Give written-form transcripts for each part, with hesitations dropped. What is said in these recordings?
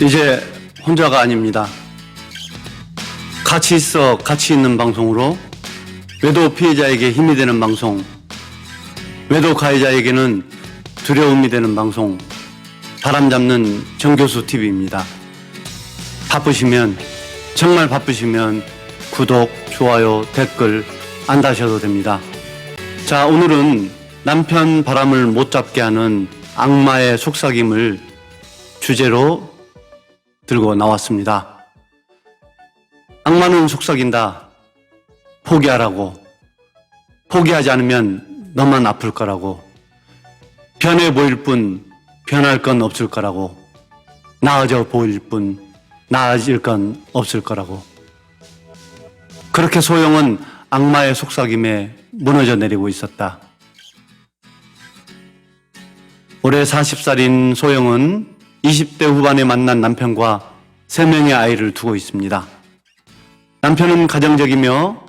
이제 혼자가 아닙니다. 같이 있어 가치 있는 방송으로 외도 피해자에게 힘이 되는 방송, 외도 가해자에게는 두려움이 되는 방송, 바람잡는 정교수 TV입니다. 바쁘시면, 정말 바쁘시면 구독, 좋아요, 댓글 안 다셔도 됩니다. 자, 오늘은 남편 바람을 못 잡게 하는 악마의 속삭임을 주제로 들고 나왔습니다. 악마는 속삭인다. 포기하라고. 포기하지 않으면 너만 아플 거라고. 변해 보일 뿐 변할 건 없을 거라고. 나아져 보일 뿐 나아질 건 없을 거라고. 그렇게 소영은 악마의 속삭임에 무너져 내리고 있었다. 올해 40살인 소영은 20대 후반에 만난 남편과 3명의 아이를 두고 있습니다. 남편은 가정적이며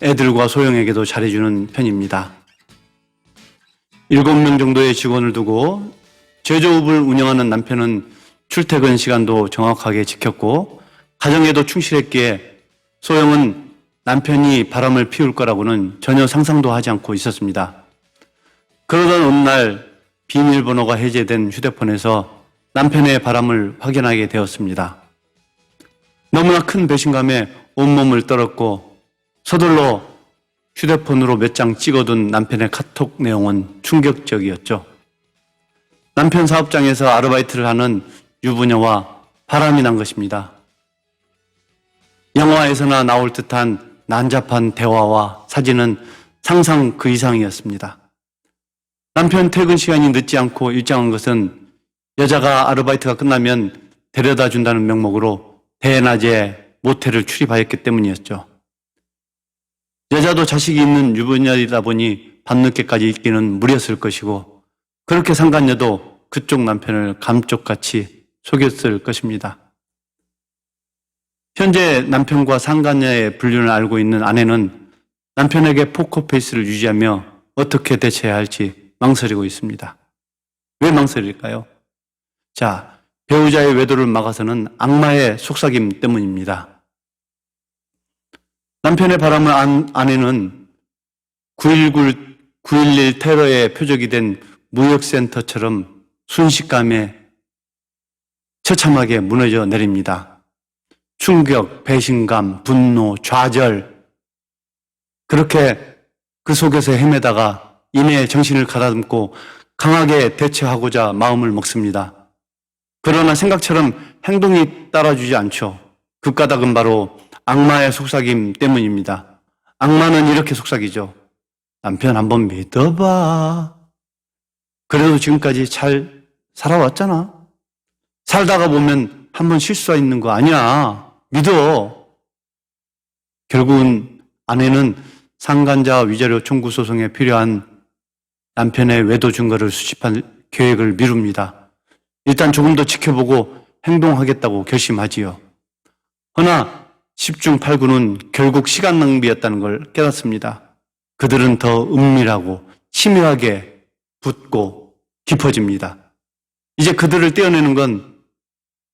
애들과 소영에게도 잘해주는 편입니다. 7명 정도의 직원을 두고 제조업을 운영하는 남편은 출퇴근 시간도 정확하게 지켰고 가정에도 충실했기에 소영은 남편이 바람을 피울 거라고는 전혀 상상도 하지 않고 있었습니다. 그러던 어느 날 비밀번호가 해제된 휴대폰에서 남편의 바람을 확인하게 되었습니다. 너무나 큰 배신감에 온몸을 떨었고 서둘러 휴대폰으로 몇 장 찍어둔 남편의 카톡 내용은 충격적이었죠. 남편 사업장에서 아르바이트를 하는 유부녀와 바람이 난 것입니다. 영화에서나 나올 듯한 난잡한 대화와 사진은 상상 그 이상이었습니다. 남편 퇴근 시간이 늦지 않고 일정한 것은 여자가 아르바이트가 끝나면 데려다 준다는 명목으로 대낮에 모텔을 출입하였기 때문이었죠. 여자도 자식이 있는 유부녀이다 보니 밤늦게까지 있기는 무리였을 것이고 그렇게 상간녀도 그쪽 남편을 감쪽같이 속였을 것입니다. 현재 남편과 상간녀의 불륜을 알고 있는 아내는 남편에게 포커페이스를 유지하며 어떻게 대처해야 할지 망설이고 있습니다. 왜 망설일까요? 자, 배우자의 외도를 막아서는 악마의 속삭임 때문입니다. 남편의 바람을 안 아내는 9.11 테러의 표적이 된 무역센터처럼 순식간에 처참하게 무너져 내립니다. 충격, 배신감, 분노, 좌절, 그렇게 그 속에서 헤매다가 이내 정신을 가다듬고 강하게 대처하고자 마음을 먹습니다. 그러나 생각처럼 행동이 따라주지 않죠. 그 까닭은 바로 악마의 속삭임 때문입니다. 악마는 이렇게 속삭이죠. 남편 한번 믿어봐. 그래도 지금까지 잘 살아왔잖아. 살다가 보면 한번 실수가 있는 거 아니야. 믿어. 결국은 아내는 상간자 위자료 청구 소송에 필요한 남편의 외도 증거를 수집할 계획을 미룹니다. 일단 조금 더 지켜보고 행동하겠다고 결심하지요. 허나 10중 8구는 결국 시간 낭비였다는 걸 깨닫습니다. 그들은 더 은밀하고 치밀하게 붙고 깊어집니다. 이제 그들을 떼어내는 건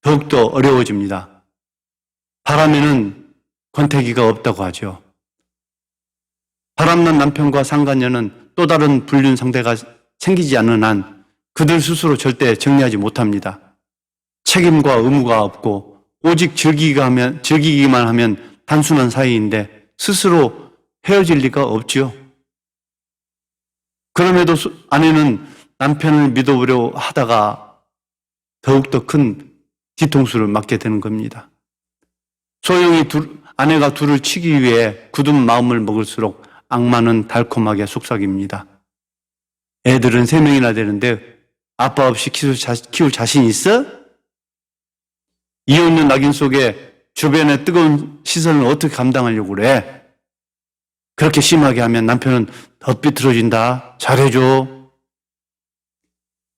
더욱더 어려워집니다. 바람에는 권태기가 없다고 하죠. 바람난 남편과 상간녀는 또 다른 불륜 상대가 생기지 않는 한 그들 스스로 절대 정리하지 못합니다. 책임과 의무가 없고 오직 즐기기만 하면 단순한 사이인데 스스로 헤어질 리가 없지요. 그럼에도 아내는 남편을 믿어보려 하다가 더욱더 큰 뒤통수를 맞게 되는 겁니다. 소영이 아내가 둘을 치기 위해 굳은 마음을 먹을수록 악마는 달콤하게 속삭입니다. 애들은 3명이나 되는데 아빠 없이 키울 자신 있어? 이웃는 낙인 속에 주변의 뜨거운 시선을 어떻게 감당하려고 그래? 그렇게 심하게 하면 남편은 더 삐뚤어진다. 잘해줘.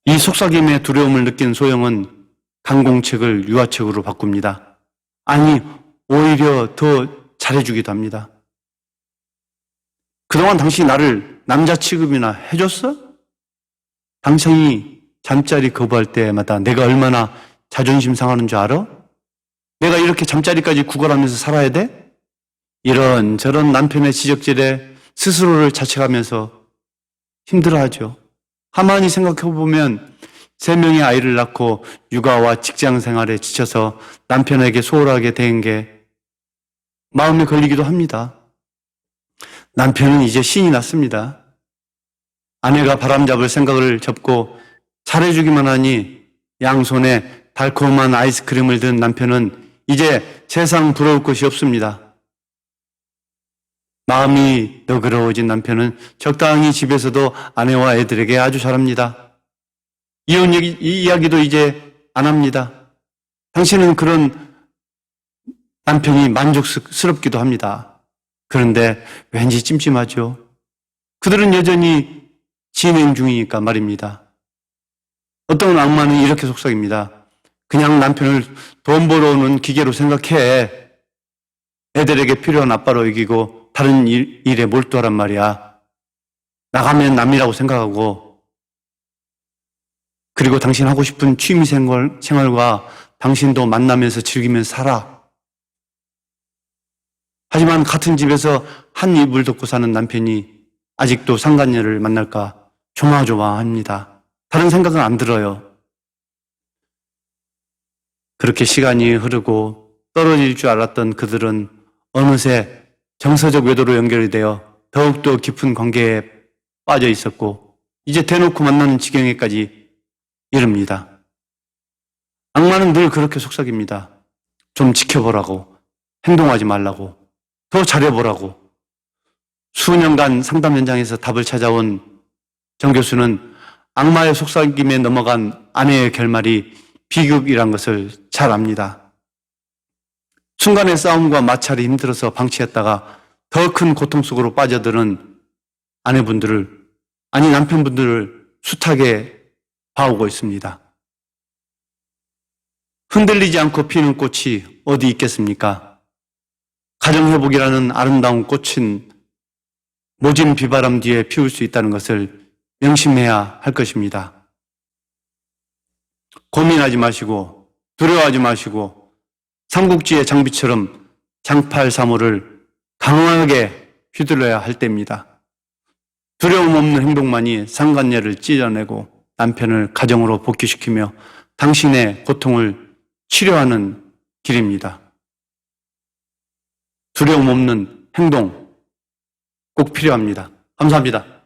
이 속삭임의 두려움을 느낀 소영은 강공책을 유아책으로 바꿉니다. 아니, 오히려 더 잘해주기도 합니다. 그동안 당신이 나를 남자 취급이나 해줬어? 당신이 잠자리 거부할 때마다 내가 얼마나 자존심 상하는 줄 알아? 내가 이렇게 잠자리까지 구걸하면서 살아야 돼? 이런저런 남편의 지적질에 스스로를 자책하면서 힘들어하죠. 가만히 생각해보면 3명의 아이를 낳고 육아와 직장 생활에 지쳐서 남편에게 소홀하게 대한 게 마음에 걸리기도 합니다. 남편은 이제 신이 났습니다. 아내가 바람잡을 생각을 접고 잘해주기만 하니 양손에 달콤한 아이스크림을 든 남편은 이제 세상 부러울 것이 없습니다. 마음이 너그러워진 남편은 적당히 집에서도 아내와 애들에게 아주 잘합니다. 이혼 이야기도 이제 안 합니다. 당신은 그런 남편이 만족스럽기도 합니다. 그런데 왠지 찜찜하죠. 그들은 여전히 진행 중이니까 말입니다. 어떤 악마는 이렇게 속삭입니다. 그냥 남편을 돈 벌어오는 기계로 생각해. 애들에게 필요한 아빠로 여기고 다른 일에 몰두하란 말이야. 나가면 남이라고 생각하고, 그리고 당신 하고 싶은 취미 생활과 당신도 만나면서 즐기면서 살아. 하지만 같은 집에서 한 이불 덮고 사는 남편이 아직도 상간녀를 만날까 조마조마합니다. 다른 생각은 안 들어요. 그렇게 시간이 흐르고 떨어질 줄 알았던 그들은 어느새 정서적 외도로 연결이 되어 더욱더 깊은 관계에 빠져 있었고 이제 대놓고 만나는 지경에까지 이릅니다. 악마는 늘 그렇게 속삭입니다. 좀 지켜보라고, 행동하지 말라고, 더 잘해보라고. 수년간 상담 현장에서 답을 찾아온 정 교수는 악마의 속삭임에 넘어간 아내의 결말이 비극이란 것을 잘 압니다. 순간의 싸움과 마찰이 힘들어서 방치했다가 더 큰 고통 속으로 빠져드는 남편분들을 숱하게 봐오고 있습니다. 흔들리지 않고 피는 꽃이 어디 있겠습니까? 가정회복이라는 아름다운 꽃은 모진 비바람 뒤에 피울 수 있다는 것을 명심해야 할 것입니다. 고민하지 마시고 두려워하지 마시고 삼국지의 장비처럼 장팔사모를 강하게 휘둘러야 할 때입니다. 두려움 없는 행동만이 상간녀를 찢어내고 남편을 가정으로 복귀시키며 당신의 고통을 치료하는 길입니다. 두려움 없는 행동 꼭 필요합니다. 감사합니다.